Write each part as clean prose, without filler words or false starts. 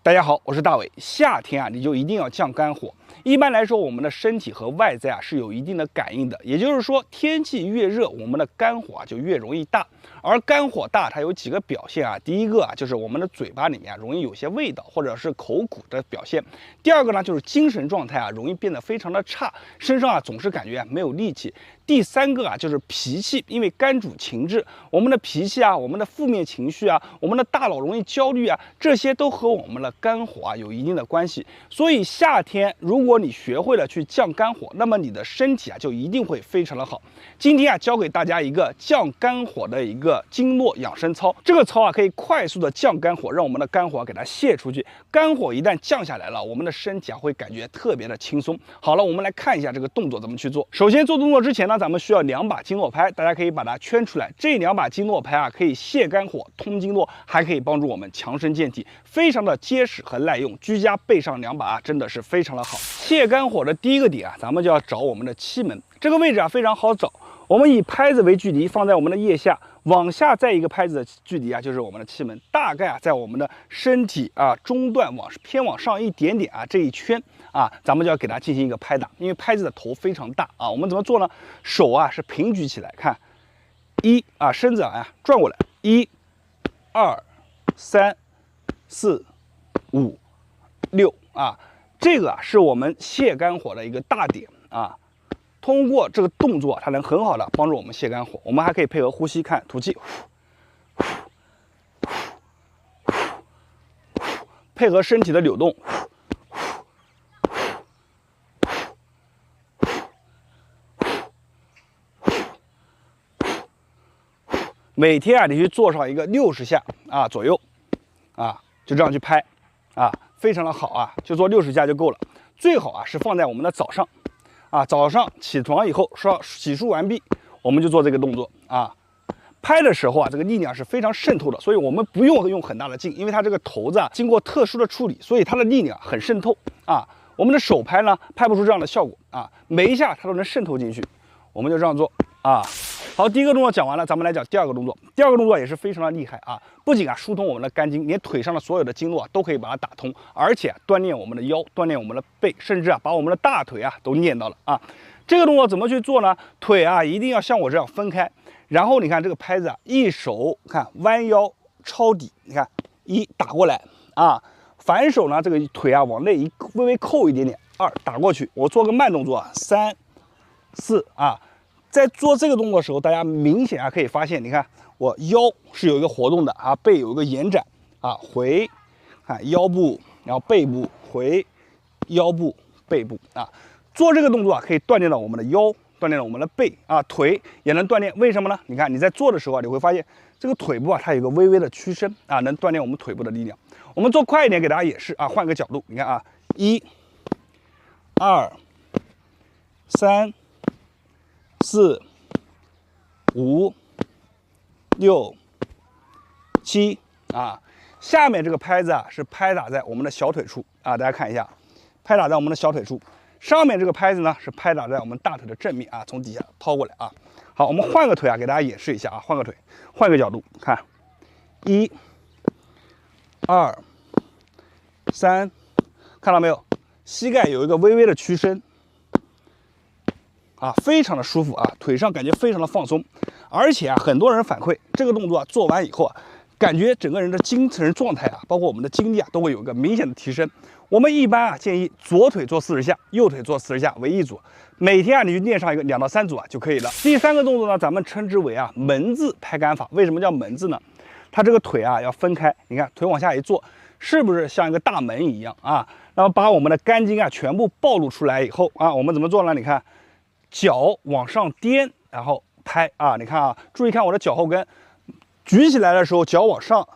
大家好，我是大伟。夏天啊，你就一定要降肝火。一般来说，我们的身体和外在啊是有一定的感应的，也就是说，天气越热，我们的肝火啊就越容易大。而肝火大，它有几个表现啊。第一个啊，就是我们的嘴巴里面容易有些味道，或者是口苦的表现。第二个呢，就是精神状态啊容易变得非常的差，身上啊总是感觉没有力气。第三个啊，就是脾气，因为肝主情志，我们的脾气啊，我们的负面情绪啊，我们的大脑容易焦虑啊，这些都和我们的肝火啊有一定的关系。所以夏天，如果你学会了去降肝火，那么你的身体啊就一定会非常的好。今天啊，教给大家一个降肝火的一个经络养生操。这个操啊，可以快速的降肝火，让我们的肝火给它泄出去。肝火一旦降下来了，我们的身体啊会感觉特别的轻松。好了，我们来看一下这个动作怎么去做。首先做动作之前呢，咱们需要2把经络拍，大家可以把它圈出来。这2把经络拍啊，可以泻肝火、通经络，还可以帮助我们强身健体，非常的结实和耐用。居家备上2把啊，真的是非常的好。泻肝火的第一个点啊，咱们就要找我们的期门。这个位置啊非常好找，我们以拍子为距离，放在我们的腋下，往下再一个拍子的距离啊，就是我们的期门。大概啊在我们的身体啊中段偏往上一点点啊，这一圈啊，咱们就要给它进行一个拍打。因为拍子的头非常大啊，我们怎么做呢？手啊是平举起来，看1啊，身子啊转过来，1、2、3、4、5、6啊，这个啊是我们泻肝火的一个大点啊。通过这个动作，它能很好的帮助我们泻肝火。我们还可以配合呼吸，看吐气，配合身体的扭动，每天啊，你去做上一个60下啊左右啊，就这样去拍啊，非常的好啊，就做60下就够了。最好啊是放在我们的早上。啊，早上起床以后，洗漱完毕，我们就做这个动作啊。拍的时候啊，这个力量是非常渗透的，所以我们不用用很大的劲，因为它这个头子啊经过特殊的处理，所以它的力量很渗透啊。我们的手拍呢，拍不出这样的效果啊，每一下它都能渗透进去。我们就这样做啊。好，第一个动作讲完了，咱们来讲第二个动作。第二个动作也是非常的厉害啊，不仅啊疏通我们的肝经，连腿上的所有的经络啊都可以把它打通，而且锻炼我们的腰，锻炼我们的背，甚至啊把我们的大腿啊都练到了啊。这个动作怎么去做呢？腿啊一定要像我这样分开，然后你看这个拍子啊，一手看弯腰抄底，你看1打过来啊，反手呢这个腿啊往内微微扣一点点，2打过去。我做个慢动作啊，3、4啊。在做这个动作的时候，大家明显啊可以发现，你看我腰是有一个活动的啊，背有一个延展啊，回，看腰部，然后背部回，腰部背部啊，做这个动作啊可以锻炼到我们的腰，锻炼了我们的背啊，腿也能锻炼。为什么呢？你看你在做的时候啊，你会发现这个腿部啊它有一个微微的屈伸啊，能锻炼我们腿部的力量。我们做快一点给大家演示啊，换个角度，你看啊，1、2、3、4、5、6、7啊，下面这个拍子啊是拍打在我们的小腿处啊，大家看一下，拍打在我们的小腿处。上面这个拍子呢是拍打在我们大腿的正面啊，从底下掏过来啊。好，我们换个腿啊，给大家演示一下啊，换个腿，换个角度，看，1、2、3，看到没有？膝盖有一个微微的屈伸。啊，非常的舒服啊，腿上感觉非常的放松，而且啊，很多人反馈这个动作做完以后啊，感觉整个人的精神状态啊，包括我们的精力啊，都会有一个明显的提升。我们一般啊建议左腿做40下，右腿做40下为一组，每天啊你就练上一个2到3组啊就可以了。第3个动作呢，咱们称之为啊门字拍肝法。为什么叫门字呢？它这个腿啊要分开，你看腿往下一坐，是不是像一个大门一样啊？那么把我们的肝经啊全部暴露出来以后啊，我们怎么做呢？你看。脚往上颠，然后拍啊！你看啊，注意看我的脚后跟，举起来的时候脚往上，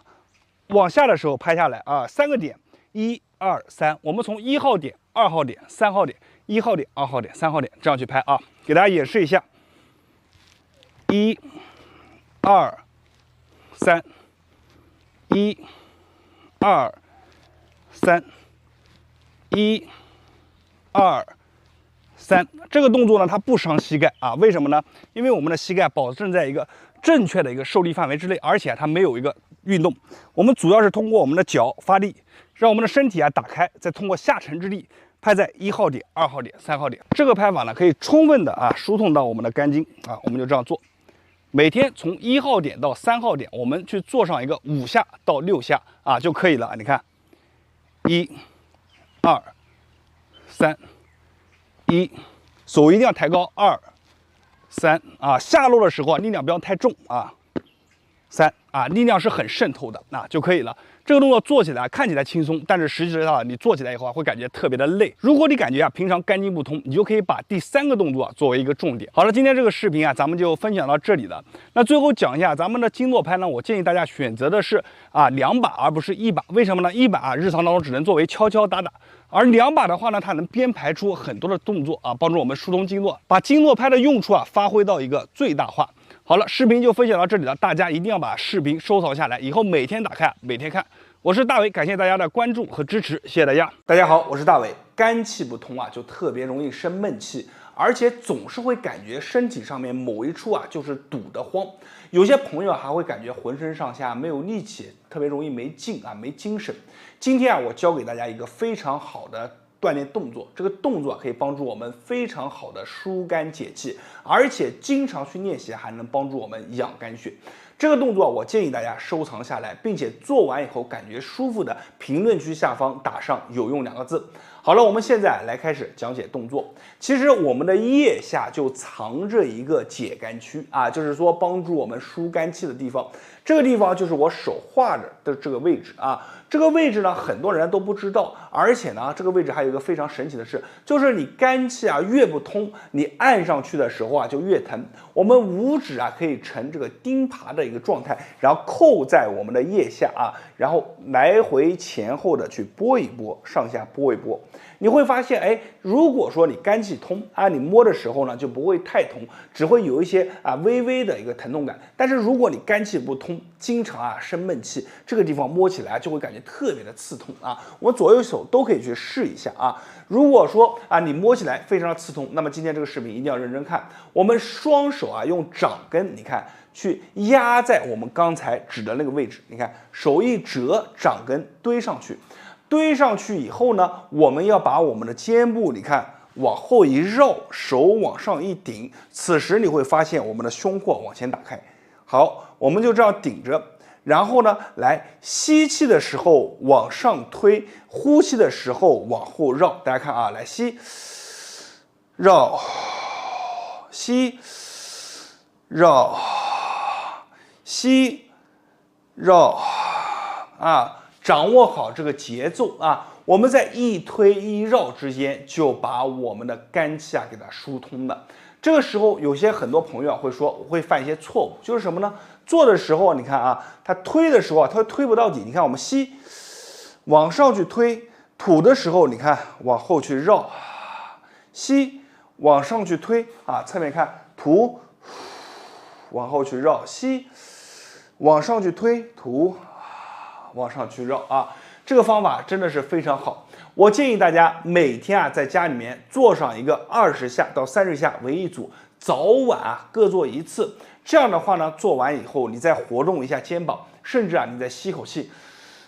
往下的时候拍下来啊。3个点，1、2、3，我们从1号点、2号点、3号点，1号点、2号点、3号点这样去拍啊。给大家演示一下，1、2、3，1、2、3，1、2、3，这个动作呢，它不伤膝盖啊？为什么呢？因为我们的膝盖保证在一个正确的一个受力范围之内，而且它没有一个运动。我们主要是通过我们的脚发力，让我们的身体打开，再通过下沉之力拍在1号点、2号点、3号点。这个拍法呢，可以充分的疏通到我们的肝经啊。我们就这样做，每天从1号点到3号点，我们去做上一个5下到6下就可以了。你看，1、2、3、1，手一定要抬高，2、3下落的时候力量不要太重3力量是很渗透的就可以了。这个动作做起来看起来轻松，但是实际上你做起来以后会感觉特别的累。如果你感觉平常肝经不通，你就可以把第3个动作作为一个重点。好了，今天这个视频咱们就分享到这里了。那最后讲一下咱们的经络拍呢，我建议大家选择的是2把而不是1把。为什么呢？1把日常当中只能作为敲敲打打，而2把的话呢，它能编排出很多的动作帮助我们疏通经络，把经络拍的用处发挥到一个最大化。好了，视频就分享到这里了，大家一定要把视频收藏下来，以后每天打开，每天看。我是大伟，感谢大家的关注和支持，谢谢大家。大家好，我是大伟。肝气不通就特别容易生闷气，而且总是会感觉身体上面某一处就是堵得慌。有些朋友还会感觉浑身上下没有力气，特别容易没劲没精神。今天我教给大家一个非常好的锻炼动作，这个动作可以帮助我们非常好的疏肝解气，而且经常去练习还能帮助我们养肝血。这个动作我建议大家收藏下来，并且做完以后感觉舒服的评论区下方打上有用2个字。好了，我们现在来开始讲解动作。其实我们的腋下就藏着一个解肝区就是说帮助我们疏肝气的地方。这个地方就是我手画着的这个位置这个位置呢，很多人都不知道，而且呢，这个位置还有一个非常神奇的事，就是你肝气越不通，你按上去的时候就越疼。我们五指可以呈这个钉耙的一个状态，然后扣在我们的腋下然后来回前后的去拨一拨，上下拨一拨。你会发现，如果说你肝气通你摸的时候呢就不会太痛，只会有一些微微的一个疼痛感。但是如果你肝气不通，经常生闷气，这个地方摸起来就会感觉特别的刺痛我左右手都可以去试一下如果说你摸起来非常的刺痛，那么今天这个视频一定要认真看。我们双手用掌根，你看去压在我们刚才指的那个位置，你看手一折，掌根堆上去。堆上去以后呢，我们要把我们的肩部，你看往后一绕，手往上一顶，此时你会发现我们的胸廓往前打开。好，我们就这样顶着，然后呢，来吸气的时候往上推，呼气的时候往后绕。大家看来吸，绕，吸，绕，吸，绕掌握好这个节奏我们在一推一绕之间就把我们的肝气给它疏通了。这个时候有很多朋友会说，我会犯一些错误，就是什么呢？做的时候你看它推的时候它推不到底。你看我们吸，往上去推，吐的时候你看往后去绕，吸，往上去推侧面看，吐，往后去绕，吸，往上去推，吐，往上去绕这个方法真的是非常好。我建议大家每天在家里面做上一个20下到30下为一组，早晚各做一次。这样的话呢，做完以后你再活动一下肩膀，甚至你再吸口气，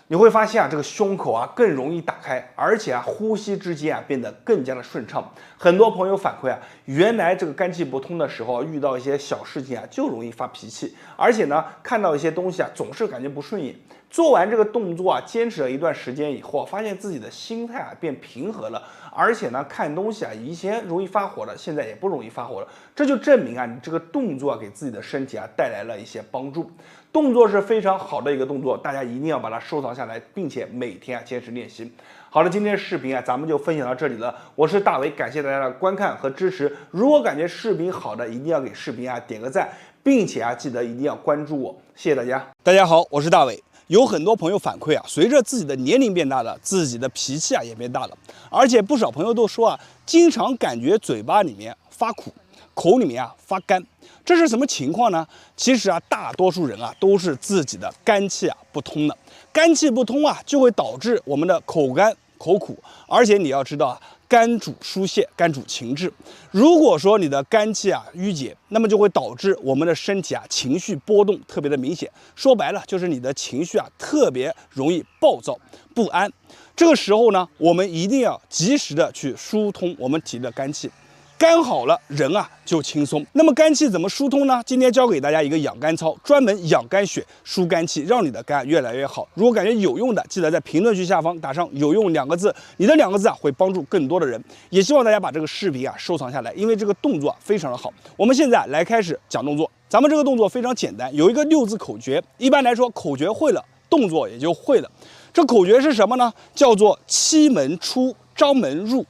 你会发现这个胸口更容易打开，而且呼吸之间变得更加的顺畅。很多朋友反馈原来这个肝气不通的时候，遇到一些小事情就容易发脾气，而且呢看到一些东西总是感觉不顺眼。做完这个动作坚持了一段时间以后，发现自己的心态变平和了，而且呢看东西以前容易发火的，现在也不容易发火了。这就证明你这个动作给自己的身体带来了一些帮助。动作是非常好的一个动作，大家一定要把它收藏下来，并且每天坚持练习。好了，今天的视频咱们就分享到这里了。我是大伟，感谢大家的观看和支持。如果感觉视频好的，一定要给视频点个赞，并且记得一定要关注我，谢谢大家。大家好，我是大伟。有很多朋友反馈随着自己的年龄变大了，自己的脾气也变大了，而且不少朋友都说经常感觉嘴巴里面发苦，口里面发干，这是什么情况呢？其实大多数人都是自己的肝气不通的，肝气不通就会导致我们的口干口苦，而且你要知道肝主疏泄，肝主情志。如果说你的肝气啊郁结，那么就会导致我们的身体啊情绪波动特别的明显。说白了，就是你的情绪啊特别容易暴躁不安。这个时候呢，我们一定要及时的去疏通我们体内的肝气。肝好了，人啊就轻松。那么肝气怎么疏通呢？今天教给大家一个养肝操，专门养肝血、疏肝气，让你的肝越来越好。如果感觉有用的，记得在评论区下方打上“有用”2个字，你的2个字啊会帮助更多的人。也希望大家把这个视频啊收藏下来，因为这个动作非常的好。我们现在来开始讲动作。咱们这个动作非常简单，有一个6字口诀。一般来说，口诀会了，动作也就会了。这口诀是什么呢？叫做七门出，张门入。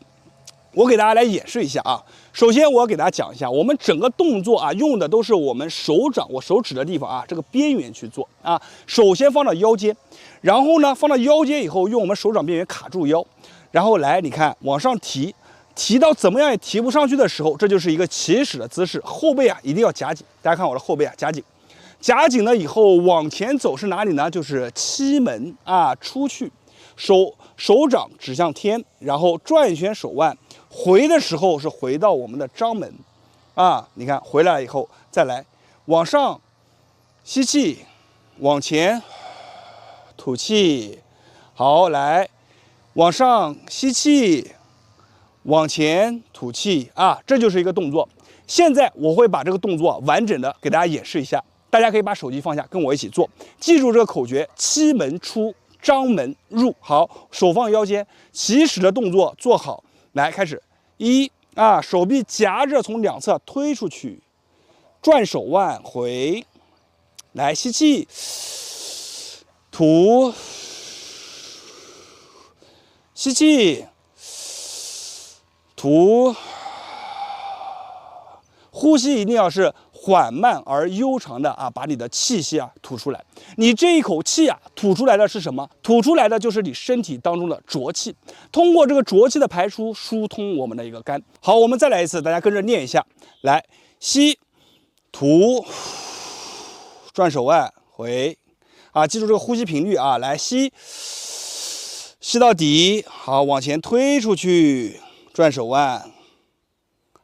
我给大家来演示一下啊。首先，我要给大家讲一下，我们整个动作啊，用的都是我们手掌，我手指的地方啊，这个边缘去做啊。首先放到腰间，然后呢，放到腰间以后，用我们手掌边缘卡住腰，然后来，你看往上提，提到怎么样也提不上去的时候，这就是一个起始的姿势。后背啊一定要夹紧，大家看我的后背啊夹紧，夹紧了以后往前走是哪里呢？就是七门啊出去，手掌指向天，然后转一圈手腕。回的时候是回到我们的张门，啊，你看回来了以后再来往上吸气，往前吐气，好，来往上吸气，往前吐气啊，这就是一个动作。现在我会把这个动作完整的给大家演示一下，大家可以把手机放下，跟我一起做，记住这个口诀：七门出，张门入。好，手放腰间，起始的动作做好。来，开始手臂夹着从两侧推出去，转手腕回，来吸气，吐，吸气，吐，呼吸一定要是缓慢而悠长的啊，把你的气息啊吐出来。你这一口气啊吐出来的是什么？吐出来的就是你身体当中的浊气。通过这个浊气的排出，疏通我们的一个肝。好，我们再来一次，大家跟着念一下。来，吸，吐，转手腕回，啊，记住这个呼吸频率啊。来，吸到底，好，往前推出去，转手腕。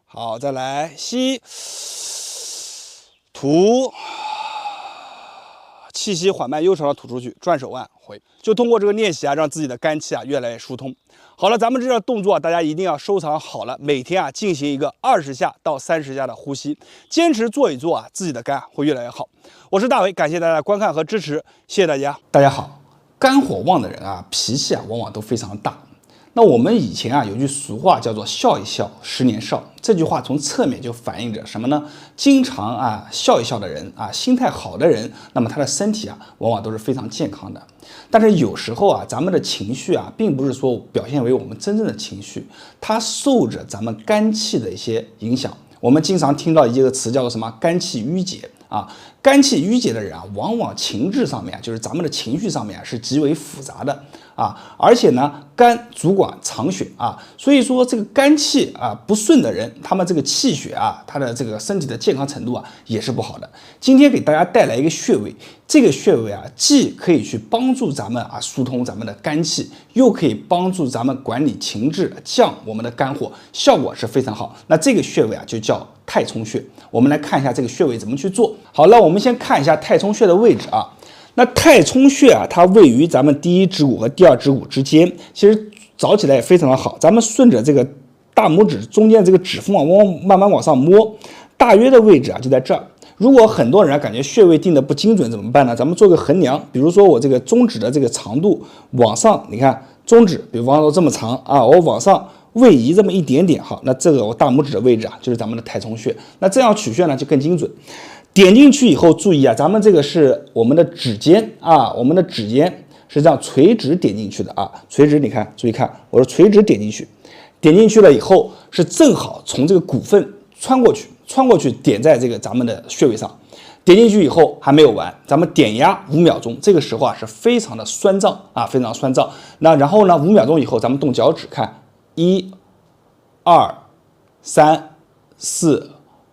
好，再来吸。吐，气息缓慢悠长的吐出去，转手腕回。就通过这个练习啊，让自己的肝气啊越来越疏通。好了，咱们这个动作大家一定要收藏好了，每天啊进行一个20下到30下的呼吸，坚持做一做啊，自己的肝会越来越好。我是大伟，感谢大家的观看和支持，谢谢大家。大家好，肝火旺的人啊，脾气啊往往都非常大。那我们以前啊有句俗话叫做“笑一笑，10年少”。这句话从侧面就反映着什么呢？经常啊笑一笑的人啊，心态好的人，那么他的身体啊往往都是非常健康的。但是有时候啊，咱们的情绪啊，并不是说表现为我们真正的情绪，它受着咱们肝气的一些影响。我们经常听到一个词叫做什么？肝气郁结啊。肝气郁结的人啊，往往情志上面，就是咱们的情绪上面是极为复杂的啊。而且呢，肝主管藏血啊，所以说这个肝气啊不顺的人，他们这个气血啊，他的这个身体的健康程度啊也是不好的。今天给大家带来一个穴位，这个穴位啊，既可以去帮助咱们啊疏通咱们的肝气，又可以帮助咱们管理情志，降我们的肝火，效果是非常好。那这个穴位啊，就叫太冲穴。我们来看一下这个穴位怎么去做。好，那我们先看一下太冲穴的位置啊。那太冲穴啊，它位于咱们第一指骨和第二指骨之间，其实找起来也非常的好。咱们顺着这个大拇指中间这个指缝啊，慢慢往上摸，大约的位置啊就在这儿。如果很多人啊感觉穴位定的不精准怎么办呢？咱们做个衡量，比如说我这个中指的这个长度往上，你看中指，比方说这么长啊，我往上位移这么一点点，好，那这个我大拇指的位置啊就是咱们的太冲穴。那这样取穴呢就更精准。点进去以后，注意啊，咱们这个是我们的指尖啊，我们的指尖是这样垂直点进去的啊，垂直，你看，注意看，我是垂直点进去，点进去了以后是正好从这个骨缝穿过去，点在这个咱们的穴位上。点进去以后还没有完，咱们点压5秒钟，这个时候啊是非常的酸胀啊，非常酸胀。那然后呢，5秒钟以后，咱们动脚趾看，1、2、3、4、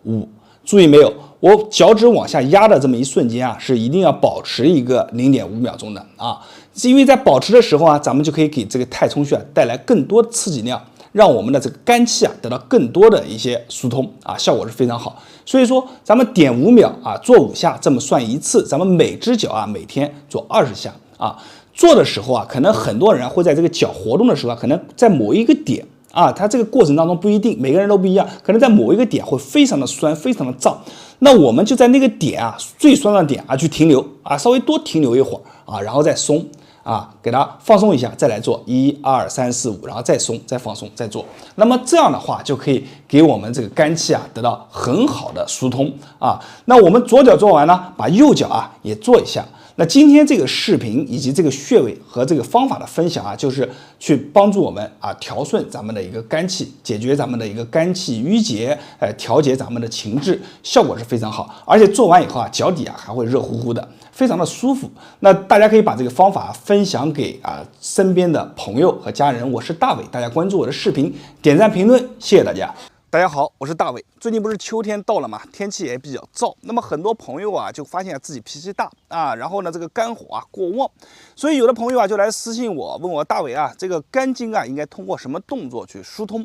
5，注意没有？我脚趾往下压的这么一瞬间啊，是一定要保持一个0.5秒钟的啊，因为在保持的时候啊，咱们就可以给这个太冲穴带来更多的刺激量，让我们的这个肝气啊得到更多的一些疏通啊，效果是非常好。所以说咱们点5秒啊，做5下，这么算一次，咱们每只脚啊每天做20下啊。做的时候啊，可能很多人会在这个脚活动的时候啊，可能在某一个点啊，它这个过程当中不一定每个人都不一样，可能在某一个点会非常的酸，非常的胀。那我们就在那个点啊，最酸的点啊去停留啊，稍微多停留一会儿啊，然后再松啊，给它放松一下，再来做1、2、3、4、5，然后再松，再放松，再做。那么这样的话就可以给我们这个肝气啊得到很好的疏通啊。那我们左脚做完呢，把右脚啊也做一下。那今天这个视频以及这个穴位和这个方法的分享啊，就是去帮助我们啊调顺咱们的一个肝气，解决咱们的一个肝气郁结，调节咱们的情志，效果是非常好。而且做完以后啊，脚底啊还会热乎乎的，非常的舒服。那大家可以把这个方法分享给身边的朋友和家人。我是大伟，大家关注我的视频，点赞评论，谢谢大家。大家好，我是大伟。最近不是秋天到了嘛，天气也比较燥。那么很多朋友啊，就发现自己脾气大啊，然后呢，这个肝火啊过旺，所以有的朋友啊就来私信我，问我大伟啊，这个肝经啊应该通过什么动作去疏通？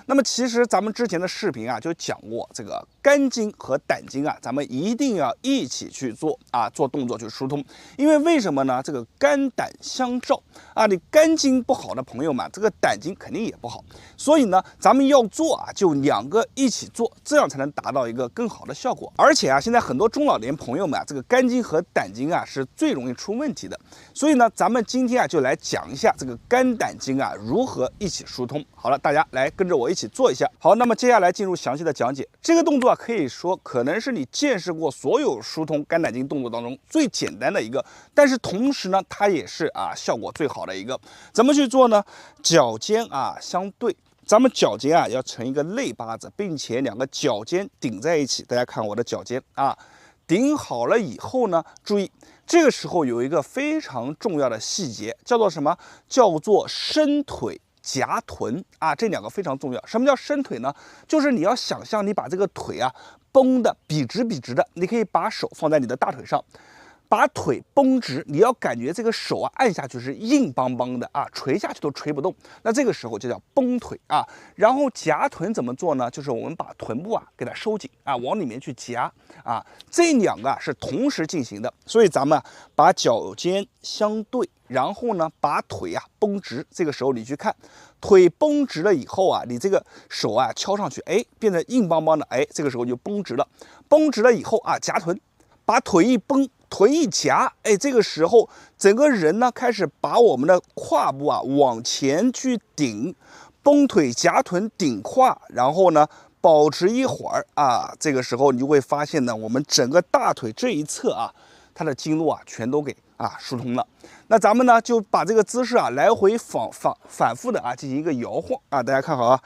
那么其实咱们之前的视频啊就讲过，这个肝经和胆经啊，咱们一定要一起去做啊，做动作去疏通。因为为什么呢？这个肝胆相照啊，你肝经不好的朋友们，这个胆经肯定也不好。所以呢，咱们要做啊，就2个一起做，这样才能达到一个更好的效果。而且啊，现在很多中老年朋友们啊，这个肝经和胆经啊是最容易出问题的。所以呢，咱们今天啊就来讲一下这个肝胆经啊如何一起疏通。好了，大家来跟着我一起做一下。好，那么接下来进入详细的讲解。这个动作啊，可以说可能是你见识过所有疏通肝胆经动作当中最简单的一个，但是同时呢，它也是效果最好的一个。怎么去做呢？脚尖啊相对。咱们脚尖啊要成一个内八字，并且2个脚尖顶在一起。大家看我的脚尖啊，顶好了以后呢，注意这个时候有一个非常重要的细节，叫做什么？叫做伸腿夹臀啊，这2个非常重要。什么叫伸腿呢？就是你要想象你把这个腿啊绷得笔直笔直的，你可以把手放在你的大腿上。把腿绷直，你要感觉这个手啊按下去是硬邦邦的啊，垂下去都垂不动。那这个时候就叫绷腿啊。然后夹臀怎么做呢？就是我们把臀部啊给它收紧啊，往里面去夹啊。这2个是同时进行的，所以咱们把脚尖相对，然后呢把腿啊绷直。这个时候你去看，腿绷直了以后啊，你这个手啊敲上去，哎，变成硬邦邦的，哎，这个时候就绷直了。绷直了以后啊，夹臀，把腿一绷。臀一夹，哎，这个时候整个人呢开始把我们的胯部啊往前去顶，绷腿夹臀顶胯，然后呢保持一会儿啊，这个时候你就会发现呢，我们整个大腿这一侧啊，它的经络啊全都给疏通了。那咱们呢就把这个姿势啊来回反复的进行一个摇晃啊，大家看好啊，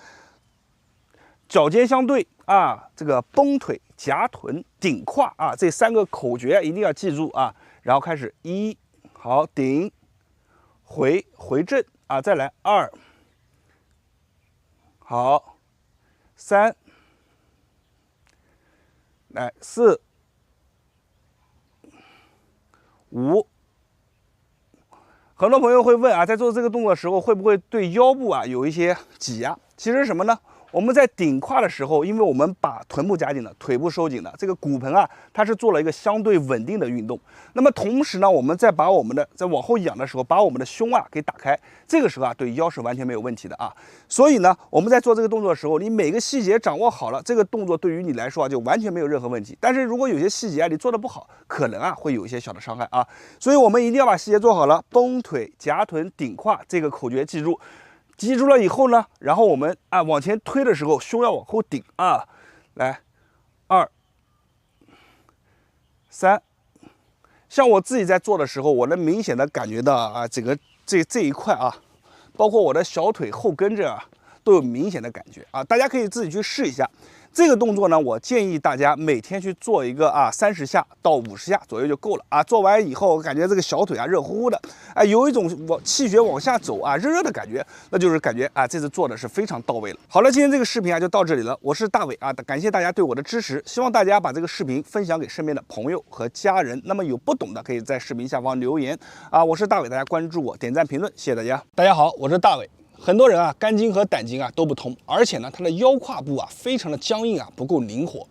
脚尖相对啊，这个绷腿。夹臀顶胯啊，这3个口诀一定要记住啊。然后开始1，好顶，回正啊，再来2，好3，来4、5。很多朋友会问啊，在做这个动作的时候，会不会对腰部有一些挤压？其实什么呢？我们在顶胯的时候，因为我们把臀部夹紧了，腿部收紧了，这个骨盆它是做了一个相对稳定的运动。那么同时呢，我们在把我们的在往后仰的时候，把我们的胸给打开，这个时候对腰是完全没有问题的啊。所以呢，我们在做这个动作的时候，你每个细节掌握好了，这个动作对于你来说就完全没有任何问题。但是如果有些细节你做的不好，可能会有一些小的伤害啊。所以我们一定要把细节做好了，绷腿、夹臀、顶胯这个口诀记住。记住了以后呢，然后我们往前推的时候，胸要往后顶啊，来2、3。像我自己在做的时候，我能明显的感觉到整个这一块包括我的小腿后跟这都有明显的感觉大家可以自己去试一下。这个动作呢，我建议大家每天去做一个30下到50下左右就够了做完以后，感觉这个小腿热乎乎的有一种气血往下走热热的感觉，那就是感觉这次做的是非常到位了。好了，今天这个视频就到这里了，我是大伟感谢大家对我的支持，希望大家把这个视频分享给身边的朋友和家人。那么有不懂的可以在视频下方留言我是大伟，大家关注我，点赞评论，谢谢大家。大家好，我是大伟。很多人啊，肝经和胆经啊都不通，而且呢，它的腰胯部啊非常的僵硬啊，不够灵活。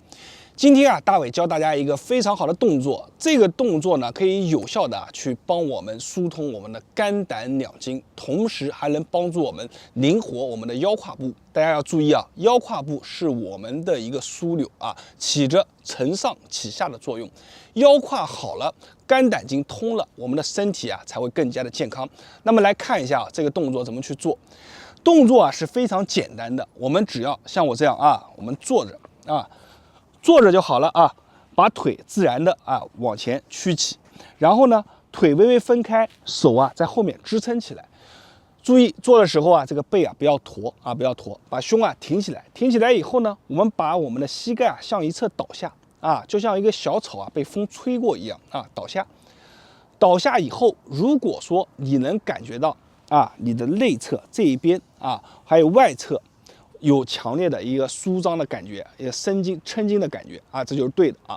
今天啊，大伟教大家一个非常好的动作，这个动作呢可以有效的去帮我们疏通我们的肝胆两经，同时还能帮助我们灵活我们的腰胯部。大家要注意啊，腰胯部是我们的一个枢纽啊，起着承上启下的作用。腰胯好了，肝胆经通了，我们的身体啊才会更加的健康。那么来看一下啊，这个动作怎么去做？动作啊是非常简单的，我们只要像我这样啊，我们坐着啊。坐着就好了啊，把腿自然的啊往前屈起，然后呢腿微微分开，手啊在后面支撑起来。注意做的时候啊，这个背啊不要驼啊，不要驼，把胸啊挺起来。挺起来以后呢，我们把我们的膝盖啊向一侧倒下啊，就像一个小草啊被风吹过一样啊倒下。倒下以后，如果说你能感觉到啊你的内侧这一边啊还有外侧。有强烈的一个舒张的感觉，一个伸筋抻筋的感觉啊，这就是对的啊。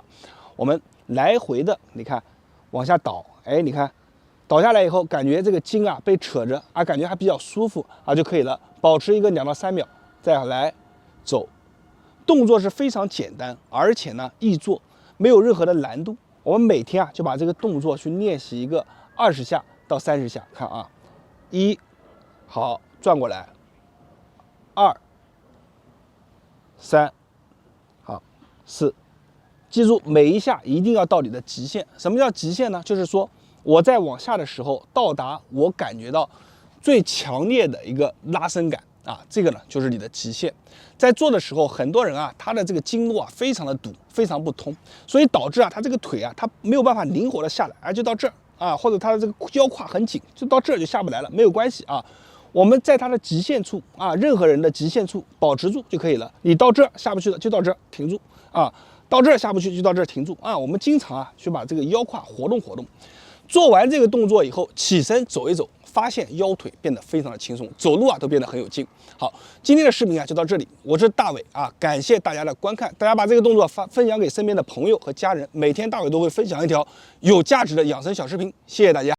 我们来回的，你看往下倒，哎，你看倒下来以后，感觉这个筋啊被扯着啊，感觉还比较舒服啊就可以了。保持一个2到3秒，再来走。动作是非常简单，而且呢易做，没有任何的难度。我们每天啊就把这个动作去练习一个20下到30下，看啊，1，好，转过来，2。3，好，4，记住每一下一定要到你的极限。什么叫极限呢？就是说我在往下的时候，到达我感觉到最强烈的一个拉伸感啊，这个呢就是你的极限。在做的时候，很多人啊，他的这个经络啊非常的堵，非常不通，所以导致啊他这个腿啊他没有办法灵活的下来，哎，就到这儿啊，或者他的这个腰胯很紧，就到这儿就下不来了，没有关系啊。我们在它的极限处啊，任何人的极限处保持住就可以了。你到这儿下不去了，就到这儿停住啊；到这儿下不去就到这儿停住啊。我们经常啊去把这个腰胯活动活动。做完这个动作以后，起身走一走，发现腰腿变得非常的轻松，走路啊都变得很有劲。好，今天的视频啊就到这里，我是大伟啊，感谢大家的观看。大家把这个动作分享给身边的朋友和家人，每天大伟都会分享一条有价值的养生小视频，谢谢大家。